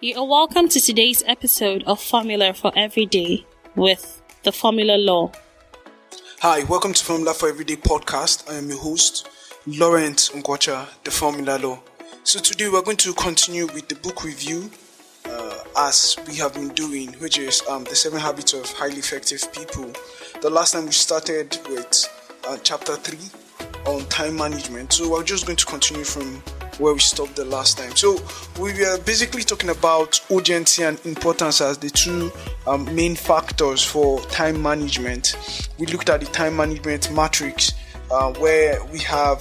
You are welcome to today's episode of Formula for Everyday with the Formula Law. Hi, welcome to Formula for Everyday podcast. I am your host, Laurent Ngwacha, the Formula Law. So today we're going to continue with the book review as we have been doing, which is the 7 Habits of Highly Effective People. The last time we started with chapter 3 on time management. So we're just going to continue from where we stopped the last time. So we were basically talking about urgency and importance as the two main factors for time management. We looked at the time management matrix where we have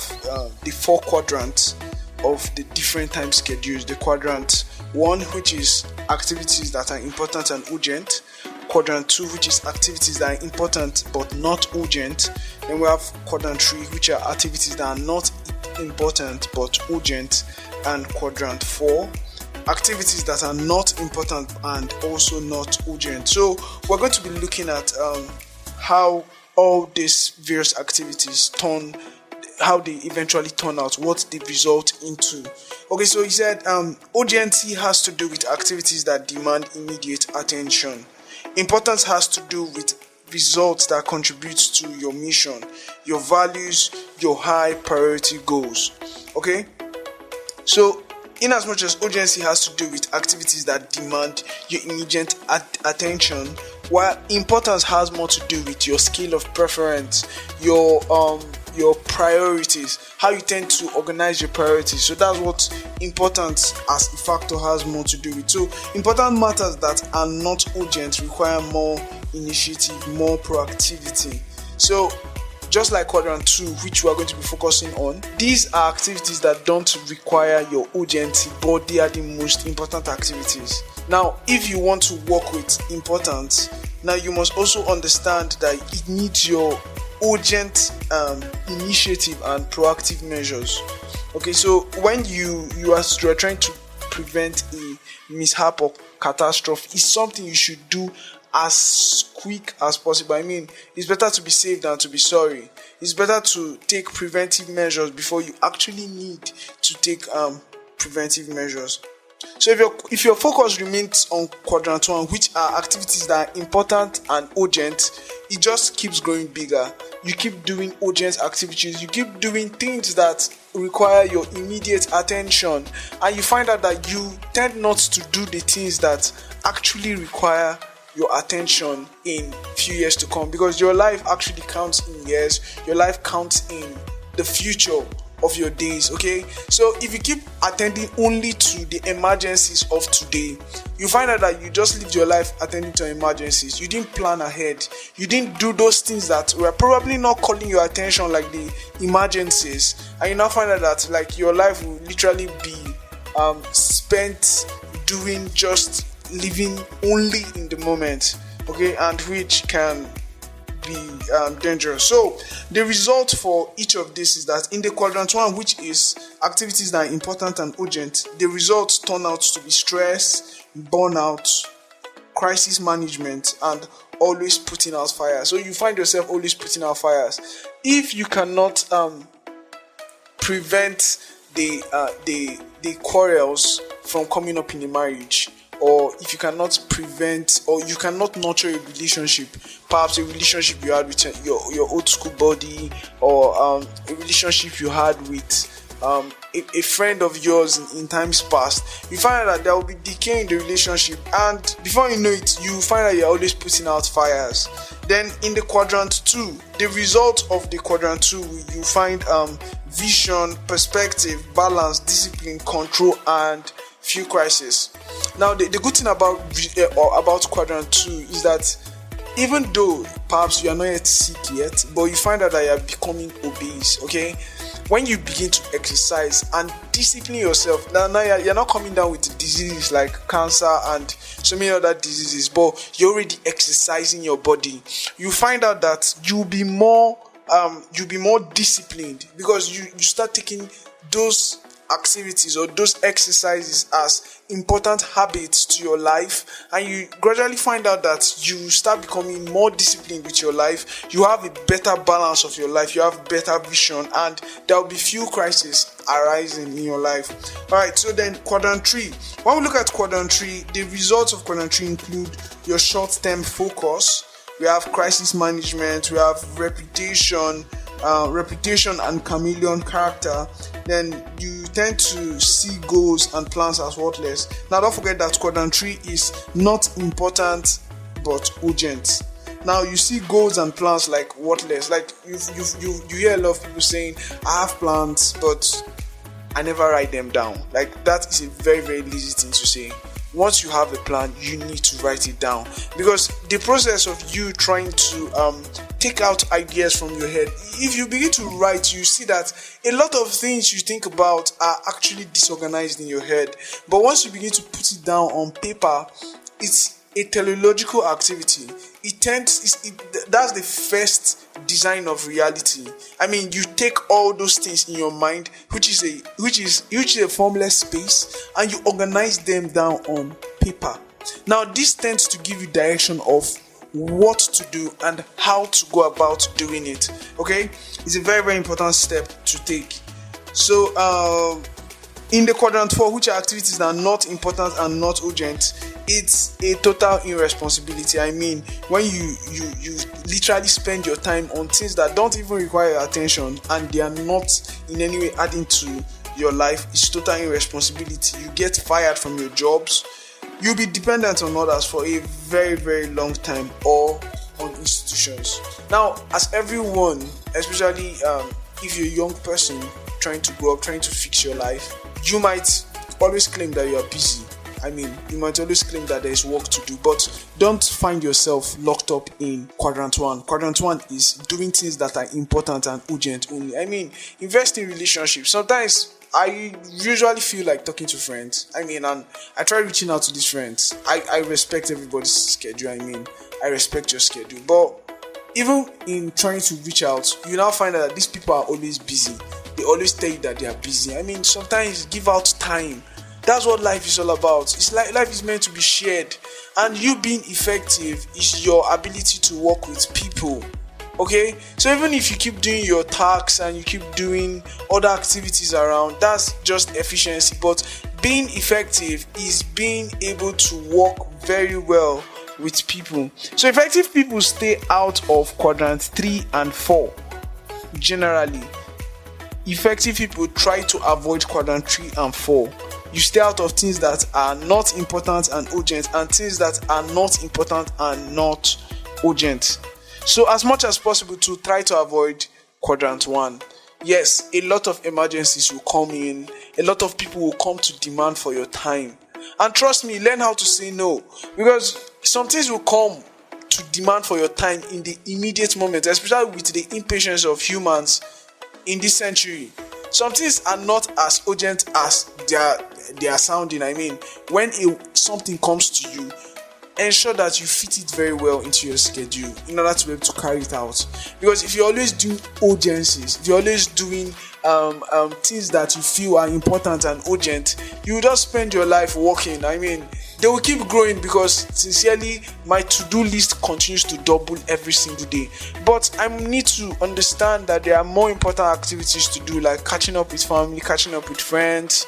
the 4 quadrants of the different time schedules. The quadrant 1, which is activities that are important and urgent. Quadrant 2, which is activities that are important but not urgent. Then we have Quadrant 3, which are activities that are not important but urgent. And Quadrant 4, activities that are not important and also not urgent. So we're going to be looking at how all these various activities how they eventually turn out, what they result into. Okay, so he said urgency has to do with activities that demand immediate attention. Importance has to do with results that contribute to your mission, your values, your high priority goals. Okay, so in as much as urgency has to do with activities that demand your immediate attention, while importance has more to do with your scale of preference, your priorities, how you tend to organize your priorities. So that's what importance as a factor has more to do with. So important matters that are not urgent require more initiative, more proactivity. So just like Quadrant 2, which we are going to be focusing on, these are activities that don't require your urgency, but they are the most important activities. Now, if you want to work with importance, now you must also understand that it needs your urgent initiative and proactive measures. Okay, so when you are trying to prevent a mishap or catastrophe, it's something you should do as quick as possible. I mean, it's better to be safe than to be sorry. It's better to take preventive measures before you actually need to take preventive measures. So if your focus remains on Quadrant 1, which are activities that are important and urgent, it just keeps growing bigger. You keep doing urgent activities, you keep doing things that require your immediate attention, and you find out that you tend not to do the things that actually require your attention in few years to come, because your life actually counts in years, your life counts in the future of your days. Okay, so if you keep attending only to the emergencies of today, you find out that you just lived your life attending to emergencies. You didn't plan ahead, you didn't do those things that were probably not calling your attention, like the emergencies, and you now find out that like your life will literally be spent doing just living only in the moment. Okay, and which can be dangerous. So the result for each of this is that in the Quadrant 1, which is activities that are important and urgent, the results turn out to be stress, burnout, crisis management, and always putting out fires. So you find yourself always putting out fires. If you cannot prevent the quarrels from coming up in a marriage, or if you cannot prevent or you cannot nurture a relationship, perhaps a relationship you had with your old school buddy, or a relationship you had with a friend of yours in times past, you find out that there will be decay in the relationship, and before you know it, you find out you're always putting out fires. Then in the Quadrant 2, the result of the Quadrant 2, you find vision, perspective, balance, discipline, control, and few crises. Now the good thing about Quadrant 2 is that even though perhaps you are not yet sick yet, but you find out that you are becoming obese. Okay, when you begin to exercise and discipline yourself, now you're not coming down with diseases like cancer and so many other diseases, but you're already exercising your body. You find out that you'll be more disciplined, because you start taking those activities or those exercises as important habits to your life, and you gradually find out that you start becoming more disciplined with your life, you have a better balance of your life, you have better vision, and there will be few crises arising in your life. Alright, so then Quadrant 3. When we look at Quadrant 3, the results of Quadrant 3 include your short-term focus, we have crisis management, we have reputation and chameleon character. Then you tend to see goals and plans as worthless. Now don't forget that Quadrant 3 is not important but urgent. Now you see goals and plans like worthless. Like you hear a lot of people saying, I have plans but I never write them down. Like that is a very, very lazy thing to say. Once you have a plan, you need to write it down, because the process of you trying to take out ideas from your head, if you begin to write, you see that a lot of things you think about are actually disorganized in your head. But once you begin to put it down on paper, it's a teleological activity. That's the first design of reality. I mean, you take all those things in your mind, which is a formless space, and you organize them down on paper. Now this tends to give you direction of what to do and how to go about doing it. Okay, it's a very, very important step to take. So in the Quadrant 4, which are activities that are not important and not urgent, it's a total irresponsibility. I mean, when you literally spend your time on things that don't even require your attention and they are not in any way adding to your life, it's total irresponsibility. You get fired from your jobs, you'll be dependent on others for a very, very long time, or on institutions. Now, as everyone, especially if you're a young person trying to grow up, trying to fix your life, you might always claim that you are busy. I mean, you might always claim that there is work to do, but don't find yourself locked up in Quadrant 1. Quadrant 1 is doing things that are important and urgent only. I mean, invest in relationships. Sometimes I usually feel like talking to friends. I mean, and I try reaching out to these friends. I respect everybody's schedule. I mean, I respect your schedule. But even in trying to reach out, you now find out that these people are always busy. They always tell you that they are busy. I mean, sometimes give out time. That's what life is all about. It's like life is meant to be shared, and you being effective is your ability to work with people. Okay, so even if you keep doing your tasks and you keep doing other activities around, that's just efficiency. But being effective is being able to work very well with people. So effective people stay out of Quadrant 3 and 4 generally. Effective people try to avoid Quadrant 3 and 4. You stay out of things that are not important and urgent, and things that are not important and not urgent. So as much as possible to try to avoid Quadrant 1. Yes, a lot of emergencies will come in. A lot of people will come to demand for your time. And trust me, learn how to say no. Because some things will come to demand for your time in the immediate moment, especially with the impatience of humans in this century. Some things are not as urgent as they are sounding. I mean, when something comes to you, ensure that you fit it very well into your schedule in order to be able to carry it out. Because if you're always doing urgencies, if you're always doing things that you feel are important and urgent, you will just spend your life working. I mean, they will keep growing, because sincerely, my to-do list continues to double every single day. But I need to understand that there are more important activities to do, like catching up with family, catching up with friends,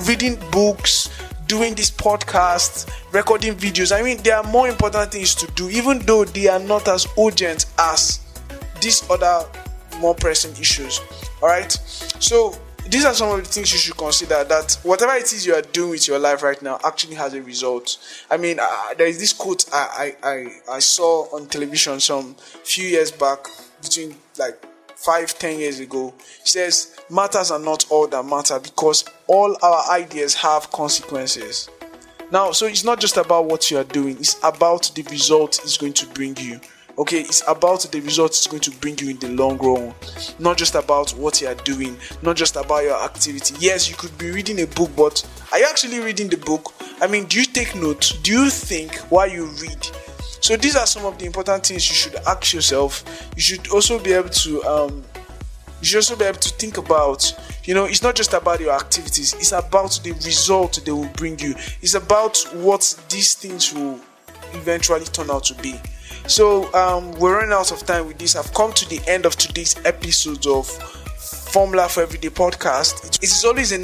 reading books, doing this podcast, recording videos. I mean, there are more important things to do, even though they are not as urgent as these other more pressing issues. Alright, so these are some of the things you should consider, that whatever it is you are doing with your life right now actually has a result. I mean, there is this quote I saw on television some few years back, between like 5-10 years ago. It says, matters are not all that matter, because all our ideas have consequences. Now, so it's not just about what you are doing, it's about the result it's going to bring you. Okay, it's about the results it's going to bring you in the long run. Not just about what you are doing, not just about your activity. Yes, you could be reading a book, but are you actually reading the book? I mean, do you take notes? Do you think while you read? So these are some of the important things you should ask yourself. You should also be able to You should also be able to think about, it's not just about your activities, it's about the result they will bring you. It's about what these things will eventually turn out to be. So we're running out of time with this. I've come to the end of today's episode of Formula for Everyday podcast. It is always a